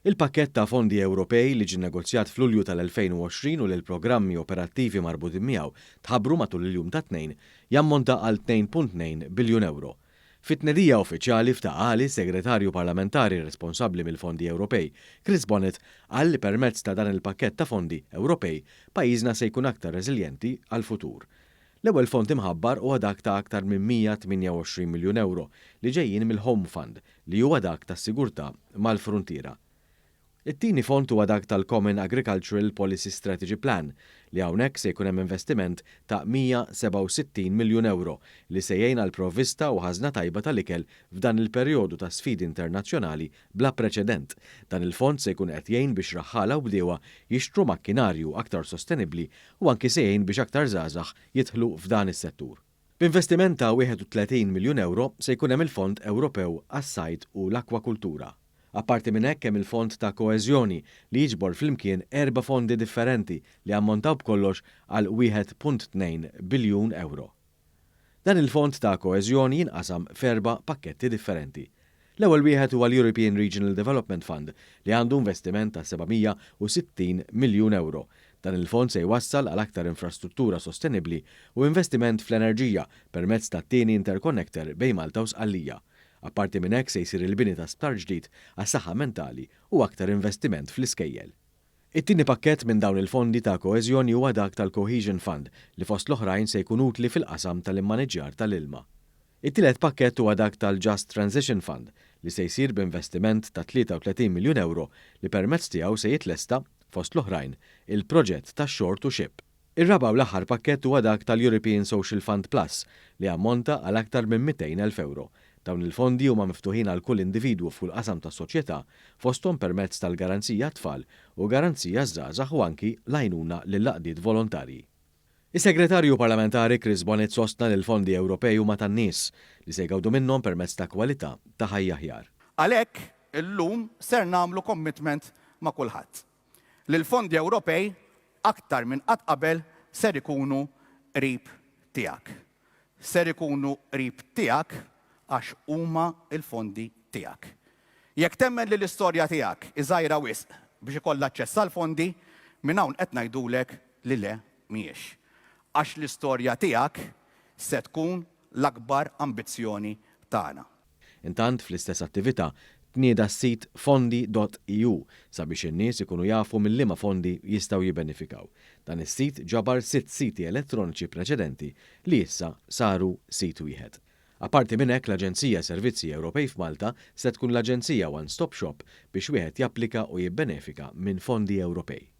Il-pakkett ta' fondi Ewropej li ġie negozjat f'Lulju tal-2020 u l-programmi operattivi marbutin miegħu tħabbru matul il-jum ta' tnejn jammonta għal 2.2 biljun euro. Fit-tnedija uffiċjali ftaqali segretarju parlamentari responsabbli mill-fondi Ewropej, Chris Bonnet, qal li permezz ta' dan il-pakkett ta' fondi Ewropej pajjiżna se jkun aktar reżiljenti għall-futur. L-ewwel fond imħabbar huwa dak ta' aktar minn 128 miljun euro li ġejjin mill-Home Fund li huwa dak tas-sigurtà mal-fruntiera. It-tieni fond huwa dak tal-Common Agricultural Policy Strategy Plan li hawnhekk se jkun hemm investiment ta' 167 miljun euro li se jgħin għal provvista u ħażna tajba tal-ikel f'dan il-perjodu ta' sfidi internazzjonali bla preċedent. Dan il-fond se jkun qed jgħin biex raħħala u bdiewa jixtru makkinarju aktar sostenibbli u anki se jgħin biex aktar żgħażagħ jidħlu f'dan is-settur. B'investiment ta' 31 miljun euro se jkun hemm il-Fond Ewropew għas-Sajd u l-Akwakultura. Apparti minn hekk hemm il-Fond ta' Koeżjoni li jiġbor flimkien 4 fondi differenti li ammontaw b'kollox għal 1.2 biljun euro. Dan il-Fond ta' Koeżjoni jinqasam f'4 pakketti differenti. L-ewwel wieħed huwa l-European Regional Development Fund li għandu investiment ta' 760 miljun euro. Dan il-fond se jwassal għal aktar infrastruttura sostenibbli u investiment fl-enerġija permezz ta' tieni interconnector bejn Malta u Sqallija. Apparti minn hekk se jsir il-bini ta' sptar ġdid għas-saħħa mentali u aktar investiment fl-iskejjel. It-tieni pakkett minn dawn il-fondi ta' koeżjoni huwa dak tal-Cohesion Fund li fost l-oħrajn se jkun utli fil-qasam tal-immaniġġjar tal-ilma. It-tielet pakkett huwa dak tal-Just Transition Fund li se jsir b'investiment ta' 33 miljun euro li permezz tiegħu se jitlesta fost l-oħrajn il-proġett tax-Shore to Ship. Ir-raba' u l-aħħar pakkett huwa dak tal-European Social Fund Plus li ammonta għal aktar minn 200,000 euro. Dawn il-fondi huma miftuħin għal kull individwu fuq il-qasam tas-soċjetà fosthom permezz tal-garanzija tfal u garanzija żgħażagħ u anki l-għajnuna lil-laqdiet volontarji. Is-Segretarju Parlamentari Chris Bonnet sostna li l-fondi Ewropej huma tan-nies li se jgawdu minnhom permezz ta' kwalità ta' ħajja aħjar. Għalhekk illum ser nagħmlu commitment ma' kulħadd. L-fondi Ewropej aktar minn qatt qabel ser ikunu qrib tiegħek. Ser ikunu qrib tiegħek għax huma l-fondi tiegħek. Jekk temmen li l-istorja tiegħek iżgħira wisq biex ikollha aċċess għall-fondi, minn hawn qed ngħidulek li le mhijiex. Għax l-istorja tiegħek se tkun l-akbar ambizzjoni tagħna. Intant fl-istess attività tnieda s-sit fondi.eu sabiex in-nies ikunu jafu mill-liema fondi jistgħu jibbenefikaw. Dan is-sit ġabar 6 siti elettroniċi preċedenti li issa saru sit wieħed. Apparti minn hekk l-Aġenzija Servizzi Ewropej f'Malta se tkun l-Aġenzija One Stop Shop biex wieħed japplika u jibbenefika minn fondi Ewropej.